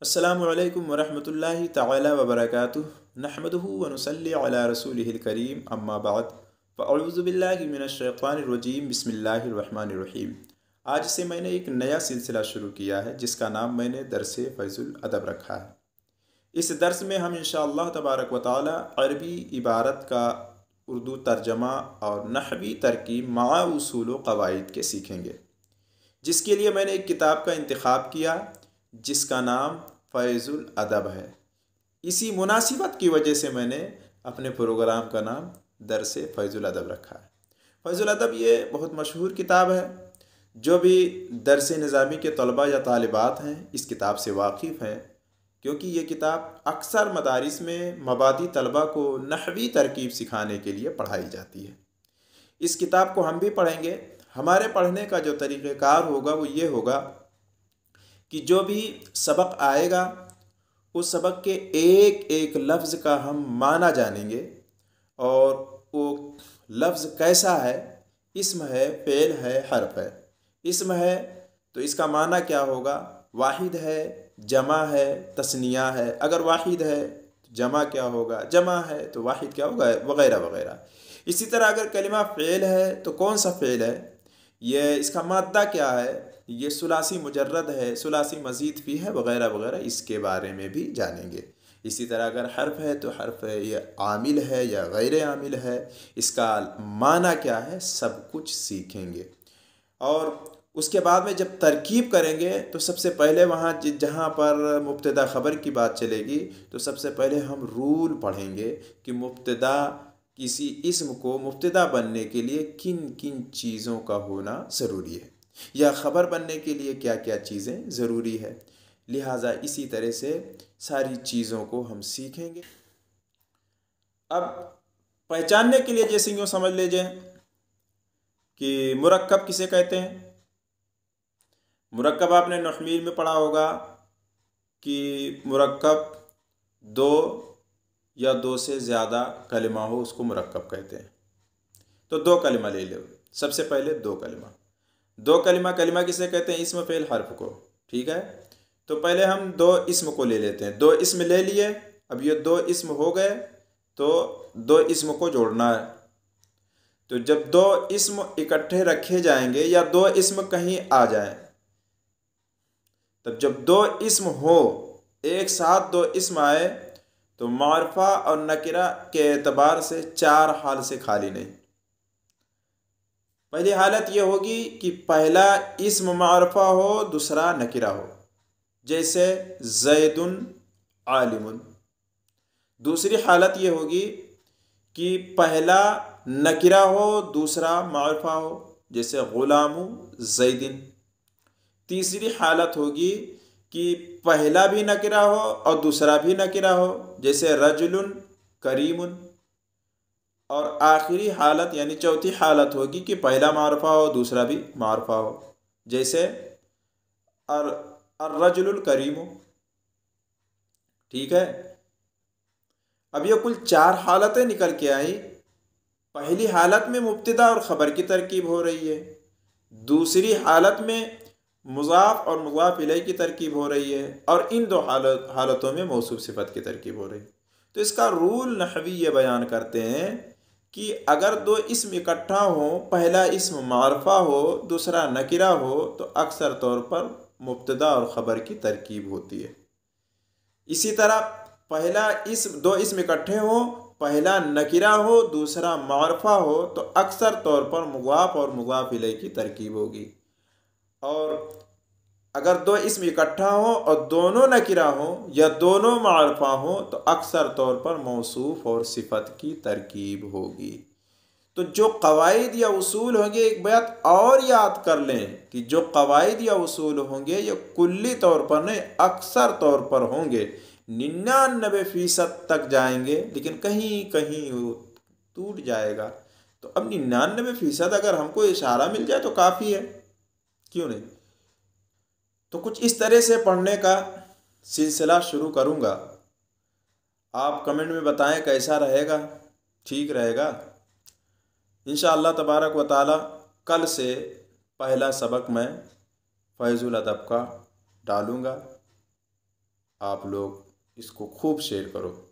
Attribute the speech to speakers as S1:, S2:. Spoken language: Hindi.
S1: अस्सलामु अलैकुम वरहमतुल्लाहि तआला वबरकातुहु नहमदुहु व नुसल्ली अला रसूलिहिल करीम अम्मा बाद फ़अऊज़ु बिल्लाहि मिनश शैतानिर रजीम बिस्मिल्लाहिर रहमानिर रहीम। आज से मैंने एक नया सिलसिला शुरू किया है जिसका नाम मैंने दरस फ़ैज़ुल अदब रखा है। इस दर्स में हम इंशाअल्लाह तबारक व तआला अरबी इबारत का उर्दू तर्जमा और नहवी तरकीब मा उसूल व क़वाइद के सीखेंगे, जिसके लिए मैंने एक किताब का इंतखाब किया जिसका नाम फ़ैज़ुल अदब है। इसी मुनासिबत की वजह से मैंने अपने प्रोग्राम का नाम दरस फ़ैज़ुल अदब रखा है। फ़ैज़ुल अदब ये बहुत मशहूर किताब है। जो भी दरस निज़ामी के तलबा या तालिबात हैं इस किताब से वाकिफ़ हैं, क्योंकि ये किताब अक्सर मदारिस में मबादी तलबा को नहवी तरकीब सिखाने के लिए पढ़ाई जाती है। इस किताब को हम भी पढ़ेंगे। हमारे पढ़ने का जो तरीक़ेकार होगा वो ये होगा कि जो भी सबक आएगा उस सबक के एक एक लफ्ज़ का हम माना जानेंगे और वो लफ्ज़ कैसा है, इस्म है, फ़ेल है, हर्फ है। इस्म है तो इसका माना क्या होगा, वाहिद है, जमा है, तस्निया है। अगर वाहिद है तो जमा क्या होगा, जमा है तो वाहिद क्या होगा, वगैरह वगैरह। इसी तरह अगर कलिमा फ़ेल है तो कौन सा फ़ेल है, ये इसका मादा क्या है, ये सुलासी मुजर्रद है, सुलासी मज़ीद फ़ी है, वगैरह वगैरह, इसके बारे में भी जानेंगे। इसी तरह अगर हर्फ है तो हर्फ है ये आमिल है या गैर आमिल है, इसका माना क्या है, सब कुछ सीखेंगे। और उसके बाद में जब तरकीब करेंगे तो सबसे पहले वहाँ जहाँ पर मुब्तदा ख़बर की बात चलेगी तो सबसे पहले हम रूल पढ़ेंगे कि मुब्तदा किसी इस्म को मुब्तदा बनने के लिए किन किन चीज़ों का होना ज़रूरी है या ख़बर बनने के लिए क्या क्या चीज़ें ज़रूरी है। लिहाजा इसी तरह से सारी चीज़ों को हम सीखेंगे। अब पहचानने के लिए जैसे यूँ समझ लीजिए कि मुरक्कब किसे कहते हैं। मुरक्कब आपने नहमील में पढ़ा होगा कि मुरक्कब दो या दो से ज़्यादा कलिमा हो उसको मुरक्कब कहते हैं। तो दो कलिमा ले लो। सबसे पहले दो कलिमा कलिमा किसे कहते हैं, इस्म फ़ेल हर्फ को। ठीक है, तो पहले हम दो इस्म को ले लेते हैं। दो इस्म ले लिए, अब ये दो इस्म हो गए तो दो इस्म को जोड़ना है। तो जब दो इस्म इकट्ठे रखे जाएंगे या दो इस्म कहीं आ जाएं, तब जब दो इस्म हो, एक साथ दो इस्म आए तो मारफा और नकिरा के एतबार से चार हाल से खाली नहीं। पहली हालत यह होगी कि पहला इस्म मारफा हो, दूसरा नकिरा हो, जैसे जैदुन आलिमुन। दूसरी हालत यह होगी कि पहला नकिरा हो, दूसरा मारफा हो, जैसे गुलामु जैदिन। तीसरी हालत होगी कि पहला भी नकिरा हो और दूसरा भी नकिरा हो, जैसे रजुलुन करीमुन। और आखिरी हालत यानी चौथी हालत होगी कि पहला मारफा हो, दूसरा भी मारफा हो, जैसे अर्रजुलुल करीमु। ठीक है, अब ये कुल चार हालतें निकल के आई। पहली हालत में मुब्तदा और ख़बर की तरकीब हो रही है, दूसरी हालत में मुज़ाफ़ और मुज़ाफ़ इलैहि की तरकीब हो रही है, और इन दो हालतों में मौसूफ़ सिफ़त की तरकीब हो रही है। तो इसका रूल नहवी ये बयान करते हैं कि अगर दो इस्म इकट्ठा हो, पहला इस्म मारफा हो, दूसरा नकिरा हो, तो अक्सर तौर पर मुब्तदा और ख़बर की तरकीब होती है। इसी तरह पहला इस्म दो इस्म इकट्ठे हो, पहला नकिरा हो, दूसरा मारफा हो, तो अक्सर तौर पर मुज़ाफ़ और मुज़ाफ़ इलैहि की तरकीब होगी। और अगर दो इस्म इकट्ठा हो और दोनों नकिरा हो या दोनों मारफा हो तो अक्सर तौर पर मौसूफ़ और सिफत की तरकीब होगी। तो जो कवायद या उसूल होंगे, एक बात और याद कर लें कि जो कवायद या उसूल होंगे ये कुल्ली तौर पर नहीं, अक्सर तौर पर होंगे। 99% तक जाएंगे, लेकिन कहीं कहीं वो टूट जाएगा। तो अब 99% अगर हमको इशारा मिल जाए तो काफ़ी है, क्यों नहीं। तो कुछ इस तरह से पढ़ने का सिलसिला शुरू करूँगा। आप कमेंट में बताएं कैसा रहेगा, ठीक रहेगा। इंशाअल्लाह तबारक व ताला कल से पहला सबक मैं फ़ैज़ुल अदब का डालूँगा। आप लोग इसको खूब शेयर करो।